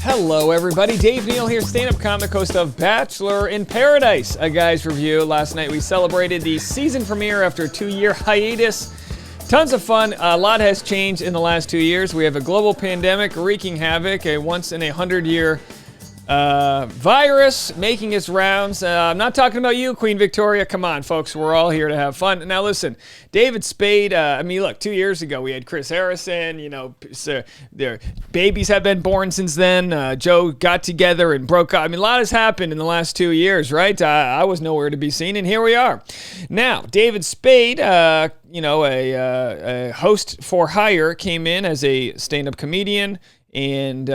Hello, everybody. Dave Neal here, stand-up comic, host of Bachelor in Paradise, a guy's review. Last night we celebrated the season premiere after a 2-year hiatus. Tons of fun. A lot has changed in the last 2 years. We have a global pandemic wreaking havoc, a once-in-a-100-year virus making its rounds. I'm not talking about you, Queen Victoria. Come on, folks. We're all here to have fun. Now, listen, David Spade, look, 2 years ago, we had Chris Harrison. So their babies have been born since then. Joe got together and broke up. A lot has happened in the last 2 years, right? I was nowhere to be seen, and here we are. Now, David Spade, a host for hire, came in as a stand-up comedian, and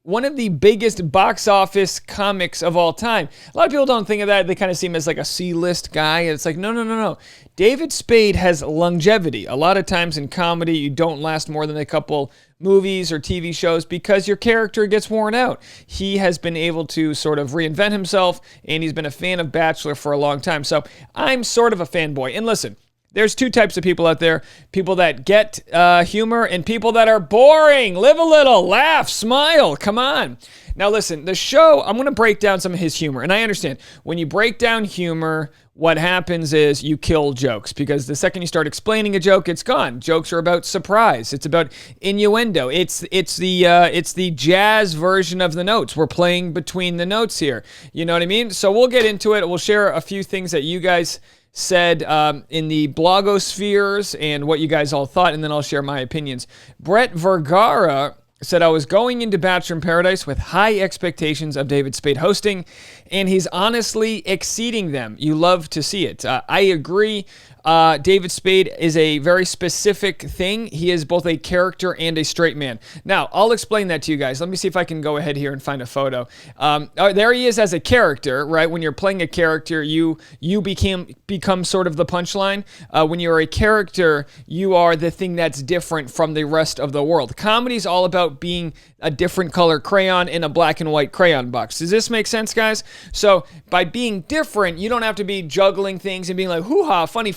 one of the biggest box office comics of all time. A lot of people don't think of that. They kind of see him as like a C-list guy. It's like, no. David Spade has longevity. A lot of times in comedy, you don't last more than a couple movies or TV shows because your character gets worn out. He has been able to sort of reinvent himself, and he's been a fan of Bachelor for a long time. So I'm sort of a fanboy. And listen, there's two types of people out there, people that get humor and people that are boring. Live a little, laugh, smile, come on. Now listen, the show, I'm going to break down some of his humor. And I understand, when you break down humor, what happens is you kill jokes, because the second you start explaining a joke, it's gone. Jokes are about surprise. It's about innuendo. It's the jazz version of the notes. We're playing between the notes here. You know what I mean? So we'll get into it. We'll share a few things that you guys said in the blogospheres and what you guys all thought, and then I'll share my opinions. Brett Vergara said, I was going into Bachelor in Paradise with high expectations of David Spade hosting, and he's honestly exceeding them. You love to see it. I agree. David Spade is a very specific thing. He is both a character and a straight man. Now, I'll explain that to you guys. Let me see if I can go ahead here and find a photo. There he is as a character, right? When you're playing a character, you become sort of the punchline. When you're a character, you are the thing that's different from the rest of the world. Comedy's all about being a different color crayon in a black and white crayon box. Does this make sense, guys? So by being different, you don't have to be juggling things and being like, hoo-ha, funny.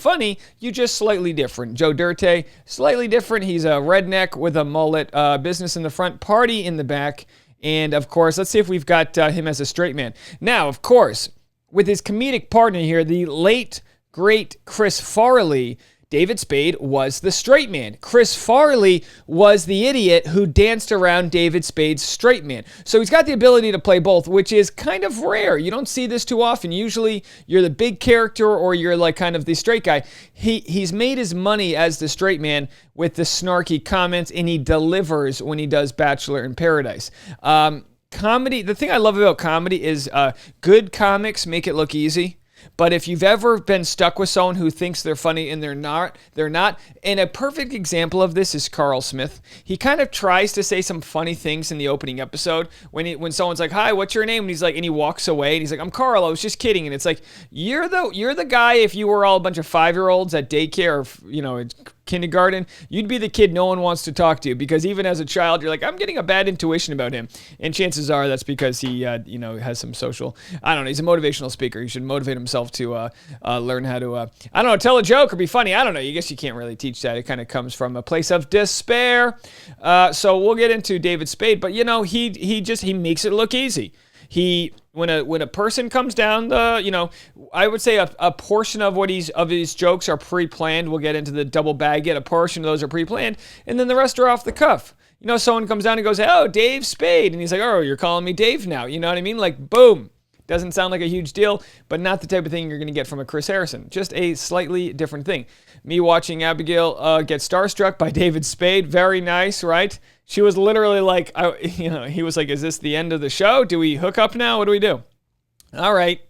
You just slightly different. Joe Dirte, slightly different. He's a redneck with a mullet, business in the front, party in the back. And of course, let's see if we've got him as a straight man. Now, of course, with his comedic partner here, the late, great Chris Farley, David Spade was the straight man. Chris Farley was the idiot who danced around David Spade's straight man. So he's got the ability to play both, which is kind of rare. You don't see this too often. Usually you're the big character or you're like kind of the straight guy. He's made his money as the straight man with the snarky comments, and he delivers when he does Bachelor in Paradise. Comedy, the thing I love about comedy is good comics make it look easy. But if you've ever been stuck with someone who thinks they're funny and they're not. And a perfect example of this is Carl Smith. He kind of tries to say some funny things in the opening episode when someone's like, "Hi, what's your name?" And he's like, and he walks away and he's like, "I'm Carl. I was just kidding." And it's like, you're the guy. If you were all a bunch of 5-year-olds at daycare or kindergarten, you'd be the kid no one wants to talk to, because even as a child, you're like, I'm getting a bad intuition about him. And chances are that's because he, has some social, he's a motivational speaker. He should motivate himself to learn how to, tell a joke or be funny. I don't know. I guess you can't really teach that. It kind of comes from a place of despair. So we'll get into David Spade, but he makes it look easy. When a person comes down I would say a portion of his jokes are pre-planned. We'll get into the double bag yet. A portion of those are pre-planned, and then the rest are off the cuff. Someone comes down and goes, "Oh, Dave Spade," and he's like, "Oh, you're calling me Dave now?" You know what I mean? Like, boom. Doesn't sound like a huge deal, but not the type of thing you're going to get from a Chris Harrison. Just a slightly different thing. Me watching Abigail get starstruck by David Spade, very nice, right? She was literally like, he was like, "Is this the end of the show? Do we hook up now? What do we do?" All right.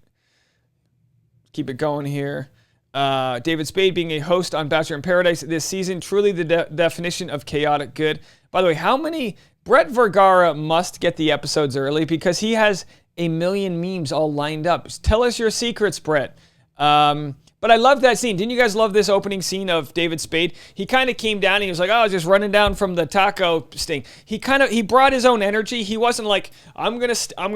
Keep it going here. David Spade being a host on Bachelor in Paradise this season, truly the definition of chaotic good. By the way, Brett Vergara must get the episodes early because he has a million memes all lined up. Tell us your secrets, Brett. But But I love that scene. Didn't you guys love this opening scene of David Spade? He kind of came down and he was like, oh, just running down from the taco sting. He brought his own energy. He wasn't like, I'm gonna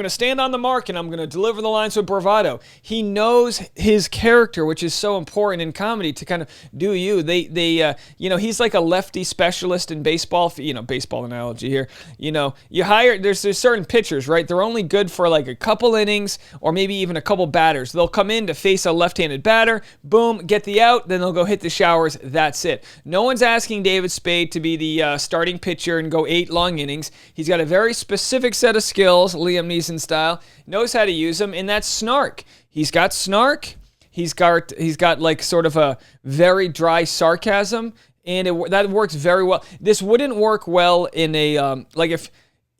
stand on the mark and I'm gonna deliver the lines with bravado. He knows his character, which is so important in comedy to kind of do you. He's like a lefty specialist in baseball. Baseball analogy here. You hire, there's certain pitchers, right? They're only good for like a couple innings or maybe even a couple batters. They'll come in to face a left-handed batter, boom, get the out, then they'll go hit the showers. That's it. No one's asking David Spade to be the starting pitcher and go 8 long innings. He's got a very specific set of skills, Liam Neeson style, knows how to use them, and that's snark. He's got snark. He's got like sort of a very dry sarcasm, and that works very well. This wouldn't work well in a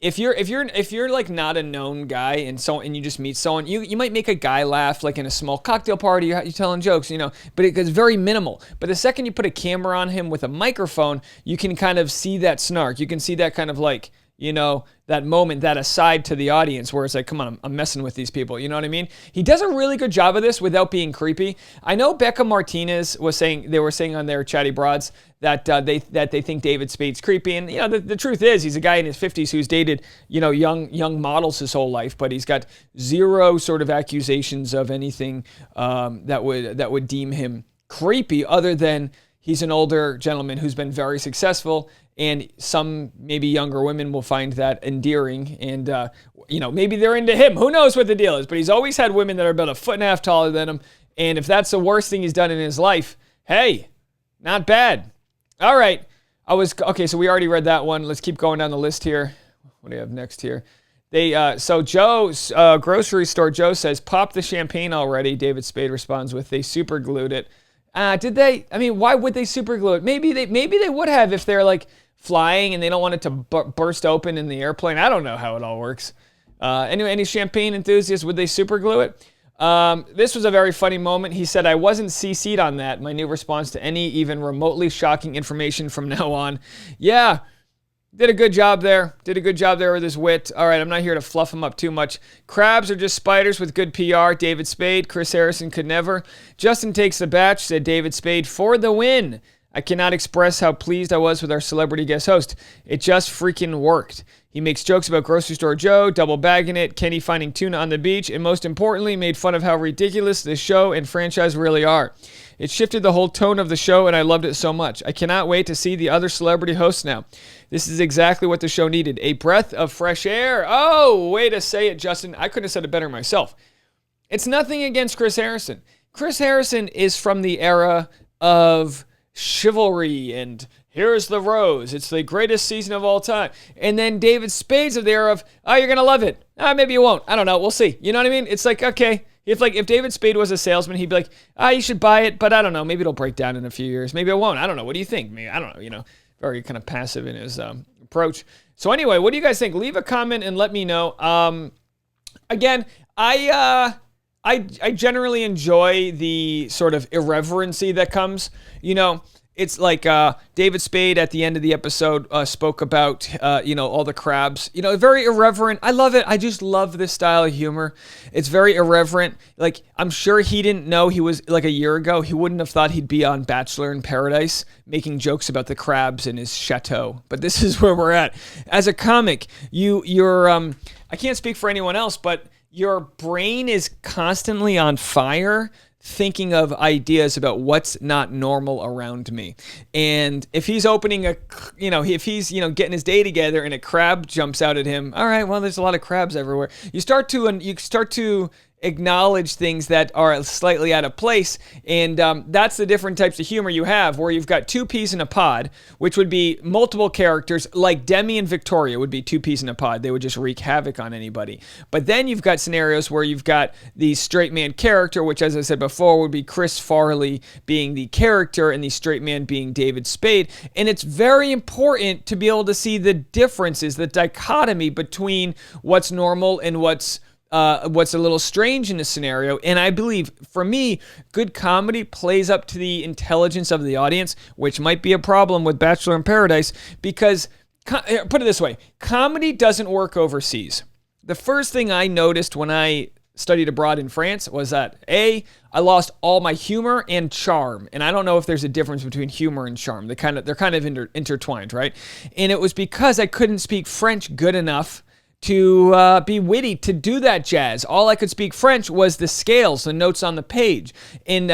if you're like not a known guy and you just meet someone, you might make a guy laugh like in a small cocktail party, you're telling jokes, but it's very minimal. But the second you put a camera on him with a microphone, you can kind of see that snark. You can see that kind of like, that moment, that aside to the audience where it's like, come on, I'm messing with these people. You know what I mean? He does a really good job of this without being creepy. I know Becca Martinez was saying on their Chatty Broads that they think David Spade's creepy. And, the truth is he's a guy in his 50s who's dated, young models his whole life, but he's got zero sort of accusations of anything that would deem him creepy other than he's an older gentleman who's been very successful, and some maybe younger women will find that endearing, and maybe they're into him. Who knows what the deal is? But he's always had women that are about 1.5 feet taller than him, and if that's the worst thing he's done in his life, hey, not bad. All right, so we already read that one. Let's keep going down the list here. What do you have next here? So Joe's grocery store. Joe says, "Pop the champagne already." David Spade responds with, "They super glued it." Did they? I mean, why would they super glue it? Maybe they would have if they're like flying and they don't want it to burst open in the airplane. I don't know how it all works. Anyway, any champagne enthusiasts, would they super glue it? This was a very funny moment. He said, "I wasn't CC'd on that." My new response to any even remotely shocking information from now on. Yeah. Did a good job there. With his wit. All right, I'm not here to fluff him up too much. Crabs are just spiders with good PR. David Spade. Chris Harrison could never. Justin takes the batch, said David Spade for the win. I cannot express how pleased I was with our celebrity guest host. It just freaking worked. He makes jokes about Grocery Store Joe, double bagging it, Kenny finding tuna on the beach, and most importantly, made fun of how ridiculous this show and franchise really are. It shifted the whole tone of the show, and I loved it so much. I cannot wait to see the other celebrity hosts now. This is exactly what the show needed. A breath of fresh air. Oh, way to say it, Justin. I couldn't have said it better myself. It's nothing against Chris Harrison. Chris Harrison is from the era of chivalry and here's the rose. It's the greatest season of all time. And then David Spade's of the era of, oh, you're going to love it. Maybe you won't. I don't know. We'll see. You know what I mean? It's like, okay. If David Spade was a salesman, he'd be like, you should buy it, but I don't know. Maybe it'll break down in a few years. Maybe it won't. I don't know. What do you think? Maybe, I don't know. Very kind of passive in his approach. So anyway, what do you guys think? Leave a comment and let me know. Again, I generally enjoy the sort of irreverency that comes. It's like David Spade at the end of the episode spoke about, all the crabs. Very irreverent. I love it. I just love this style of humor. It's very irreverent. Like, I'm sure he didn't know he was, like a year ago, he wouldn't have thought he'd be on Bachelor in Paradise making jokes about the crabs in his chateau. But this is where we're at. As a comic, you're I can't speak for anyone else, but your brain is constantly on fire thinking of ideas about what's not normal around me. And if he's opening if he's, getting his day together and a crab jumps out at him, all right, well, there's a lot of crabs everywhere. You start to acknowledge things that are slightly out of place, and that's the different types of humor you have, where you've got two peas in a pod, which would be multiple characters, like Demi and Victoria would be two peas in a pod. They would just wreak havoc on anybody. But then you've got scenarios where you've got the straight man character, which, as I said before, would be Chris Farley being the character and the straight man being David Spade. And it's very important to be able to see the differences, the dichotomy between what's normal and what's a little strange in a scenario. And I believe, for me, good comedy plays up to the intelligence of the audience, which might be a problem with Bachelor in Paradise, because, put it this way, comedy doesn't work overseas. The first thing I noticed when I studied abroad in France was that, A, I lost all my humor and charm. And I don't know if there's a difference between humor and charm. They're kind of intertwined, right? And it was because I couldn't speak French good enough to be witty, to do that jazz. All I could speak French was the scales, the notes on the page. And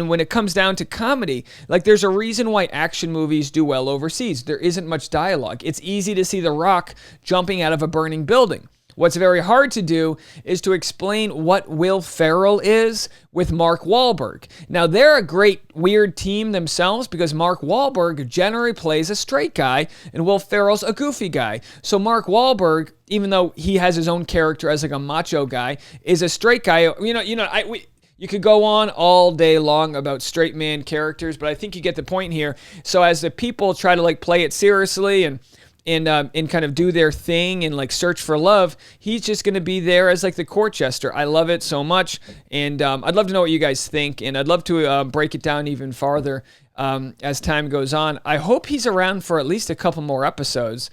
when it comes down to comedy, like there's a reason why action movies do well overseas. There isn't much dialogue. It's easy to see The Rock jumping out of a burning building. What's very hard to do is to explain what Will Ferrell is with Mark Wahlberg. Now, they're a great weird team themselves because Mark Wahlberg generally plays a straight guy and Will Ferrell's a goofy guy. So Mark Wahlberg, even though he has his own character as like a macho guy, is a straight guy. You could go on all day long about straight man characters, but I think you get the point here. So as the people try to like play it seriously and kind of do their thing and like search for love, he's just going to be there as like the court jester. I love it so much, and I'd love to know what you guys think, and I'd love to break it down even farther as time goes on. I hope he's around for at least a couple more episodes.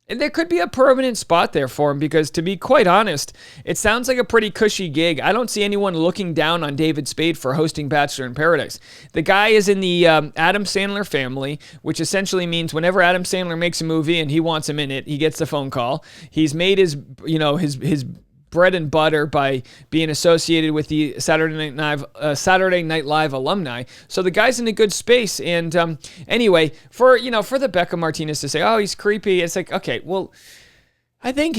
And there could be a permanent spot there for him because, to be quite honest, it sounds like a pretty cushy gig. I don't see anyone looking down on David Spade for hosting Bachelor in Paradise. The guy is in the Adam Sandler family, which essentially means whenever Adam Sandler makes a movie and he wants him in it, he gets the phone call. He's made his bread and butter by being associated with the Saturday Night Live alumni. So the guy's in a good space. And anyway, for the Becca Martinez to say, oh, he's creepy, it's like, okay, well, I think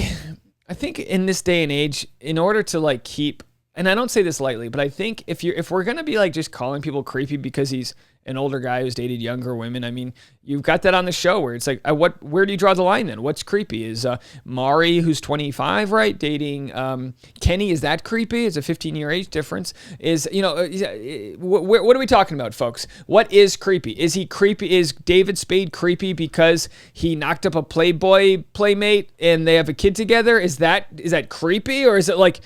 in this day and age, in order to like keep, and I don't say this lightly, but I think if we're gonna be like just calling people creepy because he's an older guy who's dated younger women, I mean, you've got that on the show where it's like, where do you draw the line then? What's creepy? Is Mari, who's 25, right, dating Kenny, is that creepy? It's a 15-year age difference. What are we talking about, folks? What is creepy? Is he creepy? Is David Spade creepy because he knocked up a Playboy playmate and they have a kid together? Is that creepy, or is it like,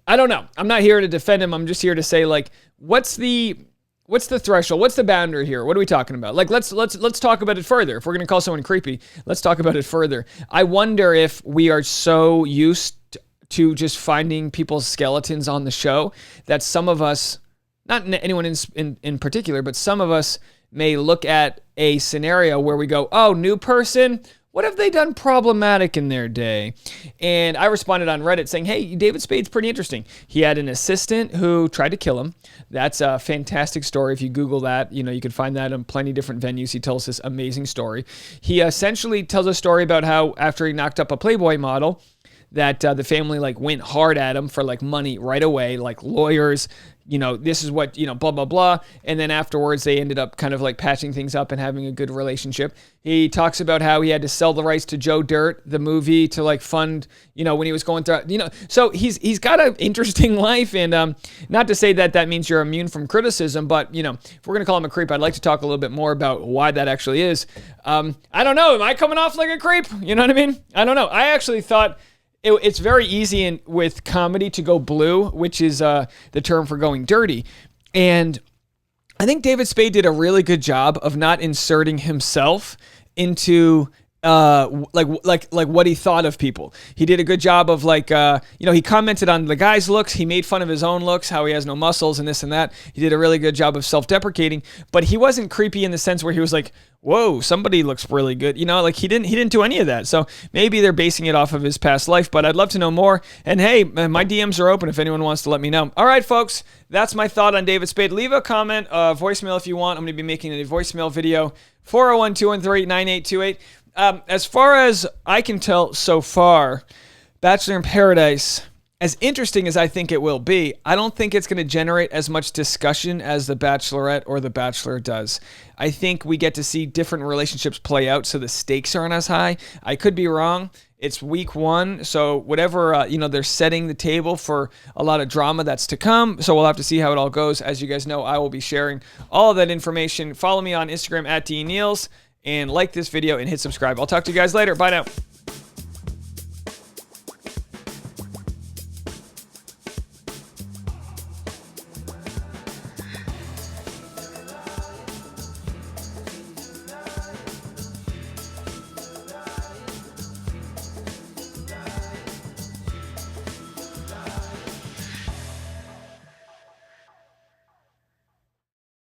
I don't know. I'm not here to defend him. I'm just here to say, like, what's the threshold? What's the boundary here? What are we talking about? Like, let's talk about it further. If we're going to call someone creepy, let's talk about it further. I wonder if we are so used to just finding people's skeletons on the show that some of us, not anyone in particular, but some of us may look at a scenario where we go, oh, new person, what have they done problematic in their day? And I responded on Reddit saying, hey, David Spade's pretty interesting. He had an assistant who tried to kill him. That's a fantastic story. If you Google that, you can find that in plenty of different venues. He tells this amazing story. He essentially tells a story about how after he knocked up a Playboy model, that the family like went hard at him for like money right away, like lawyers, this is what, blah, blah, blah. And then afterwards they ended up kind of like patching things up and having a good relationship. He talks about how he had to sell the rights to Joe Dirt, the movie, to like fund, when he was going through, so he's got an interesting life. And not to say that means you're immune from criticism, but if we're going to call him a creep, I'd like to talk a little bit more about why that actually is. I don't know. Am I coming off like a creep? You know what I mean? I don't know. I actually thought it's very easy with comedy to go blue, which is the term for going dirty. And I think David Spade did a really good job of not inserting himself into like what he thought of people. He did a good job of he commented on the guy's looks. He made fun of his own looks, how he has no muscles and this and that. He did a really good job of self-deprecating, but he wasn't creepy in the sense where he was like, whoa, somebody looks really good. He didn't do any of that. So maybe they're basing it off of his past life, but I'd love to know more. And hey, my DMs are open if anyone wants to let me know. All right, folks, that's my thought on David Spade. Leave a comment, voicemail if you want. I'm going to be making a voicemail video, 401-213-9828. As far as I can tell so far, Bachelor in Paradise, as interesting as I think it will be, I don't think it's going to generate as much discussion as The Bachelorette or The Bachelor does. I think we get to see different relationships play out, so the stakes aren't as high. I could be wrong. It's week one, so whatever, they're setting the table for a lot of drama that's to come, so we'll have to see how it all goes. As you guys know, I will be sharing all of that information. Follow me on Instagram @DNeals, and like this video and hit subscribe. I'll talk to you guys later. Bye now.